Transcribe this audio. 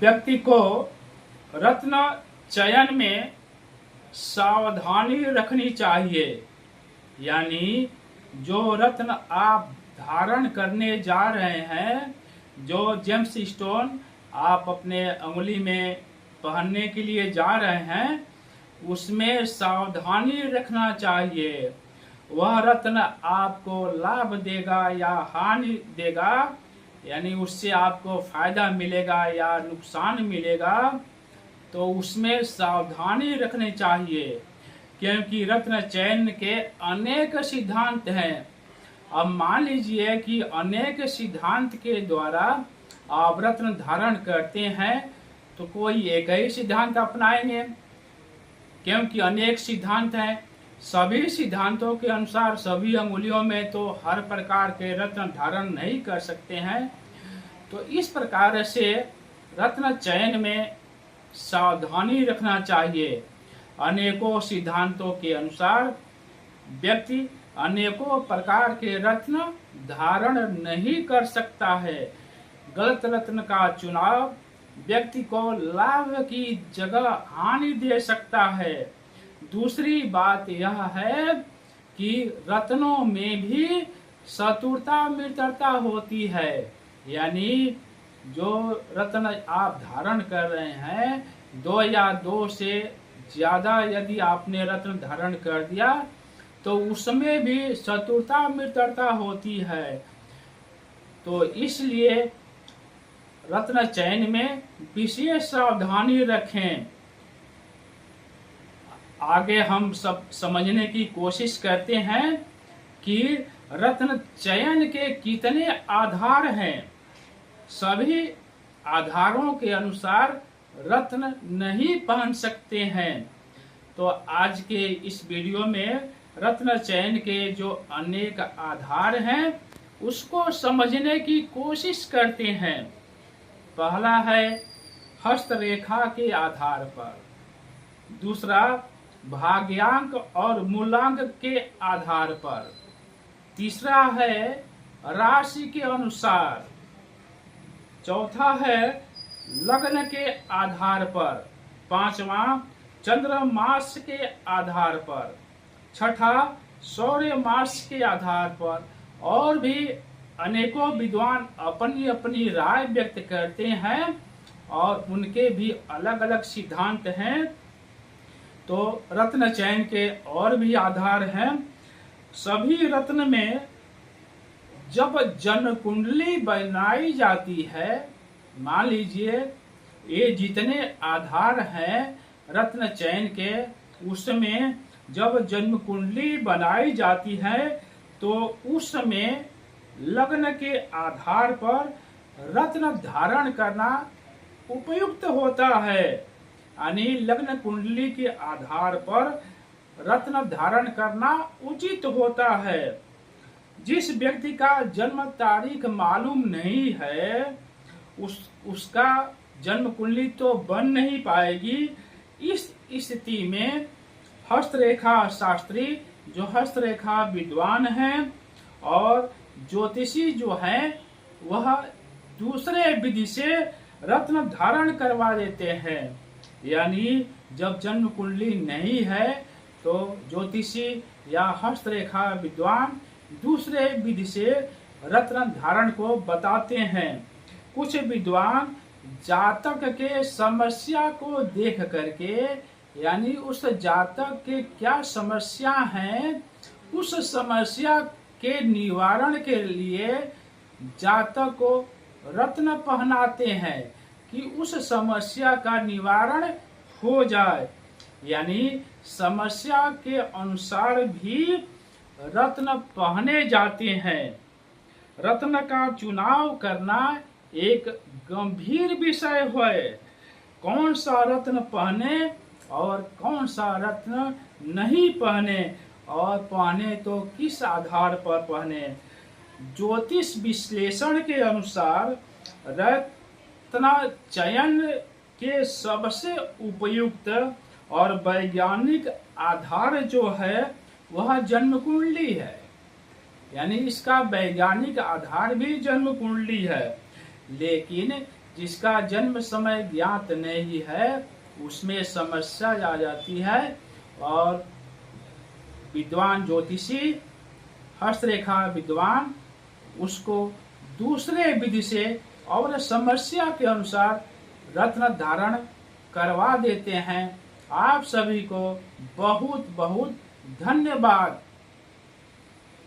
व्यक्ति को रत्न चयन में सावधानी रखनी चाहिए। यानी जो रत्न आप धारण करने जा रहे हैं, जो जेम्स स्टोन आप अपने अंगुली में पहनने के लिए जा रहे हैं, उसमें सावधानी रखना चाहिए। वह रत्न आपको लाभ देगा या हानि देगा, यानी उससे आपको फायदा मिलेगा या नुकसान मिलेगा, तो उसमें सावधानी रखनी चाहिए। क्योंकि रत्न चयन के अनेक सिद्धांत हैं। अब मान लीजिए कि अनेक सिद्धांत के द्वारा आप रत्न धारण करते हैं, तो कोई एक ही सिद्धांत अपनाएंगे, क्योंकि अनेक सिद्धांत हैं। सभी सिद्धांतों के अनुसार सभी अंगुलियों में तो हर प्रकार के रत्न धारण नहीं कर सकते हैं। तो इस प्रकार से रत्न चयन में सावधानी रखना चाहिए। अनेकों सिद्धांतों के अनुसार व्यक्ति अनेकों प्रकार के रत्न धारण नहीं कर सकता है। गलत रत्न का चुनाव व्यक्ति को लाभ की जगह हानि दे सकता है। दूसरी बात यह है कि रत्नों में भी शत्रुता मित्रता होती है। यानी जो रत्न आप धारण कर रहे हैं, 2 या 2 से ज्यादा यदि आपने रत्न धारण कर दिया, तो उसमें भी शत्रुता मित्रता होती है। तो इसलिए रत्न चयन में विशेष सावधानी रखें। आगे हम सब समझने की कोशिश करते हैं कि रत्न चयन के कितने आधार हैं। सभी आधारों के अनुसार रत्न नहीं पहन सकते हैं। तो आज के इस वीडियो में रत्न चयन के जो अनेक आधार हैं, उसको समझने की कोशिश करते हैं। पहला है हस्तरेखा के आधार पर, दूसरा भाग्यांक और मूलांक के आधार पर, तीसरा है राशि के अनुसार, चौथा है लग्न के आधार पर, पांचवा चंद्रमास के आधार पर, छठा सौर्य मास के आधार पर। और भी अनेकों विद्वान अपनी अपनी राय व्यक्त करते हैं और उनके भी अलग अलग सिद्धांत हैं। तो रत्न चयन के और भी आधार हैं। सभी रत्न में जब जन्म कुंडली बनाई जाती है, मान लीजिए ये जितने आधार हैं रत्न चयन के, उसमें जब जन्म कुंडली बनाई जाती है, तो उस समय लग्न के आधार पर रत्न धारण करना उपयुक्त होता है। यानी लग्न कुंडली के आधार पर रत्न धारण करना उचित होता है। जिस व्यक्ति का जन्म तारीख मालूम नहीं है, उसका जन्म कुंडली तो बन नहीं पाएगी। इस स्थिति में हस्तरेखा शास्त्री, जो हस्तरेखा विद्वान हैं, और ज्योतिषी जो हैं, वह दूसरे विधि से रत्न धारण करवा देते हैं। यानी जब जन्म कुंडली नहीं है, तो ज्योतिषी या हस्तरेखा विद्वान दूसरे विधि से रत्न धारण को बताते हैं। कुछ विद्वान जातक के समस्या को देख करके, यानी उस जातक के क्या समस्या है, उस समस्या के निवारण के लिए जातक को रत्न पहनाते हैं कि उस समस्या का निवारण हो जाए। यानी समस्या के अनुसार भी रत्न पहने जाते हैं। रत्न का चुनाव करना एक गंभीर विषय है। कौन सा रत्न पहने और कौन सा रत्न नहीं पहने, और पहने तो किस आधार पर पहने। ज्योतिष विश्लेषण के अनुसार रत्न चयन के सबसे उपयुक्त और वैज्ञानिक आधार जो है वह जन्म कुंडली है। यानी इसका वैज्ञानिक आधार भी जन्म कुंडली है। लेकिन जिसका जन्म समय ज्ञात नहीं है उसमें समस्या आ जाती है, और विद्वान ज्योतिषी हस्तरेखा विद्वान उसको दूसरे विधि से और समस्या के अनुसार रत्न धारण करवा देते हैं। आप सभी को बहुत बहुत धन्यवाद।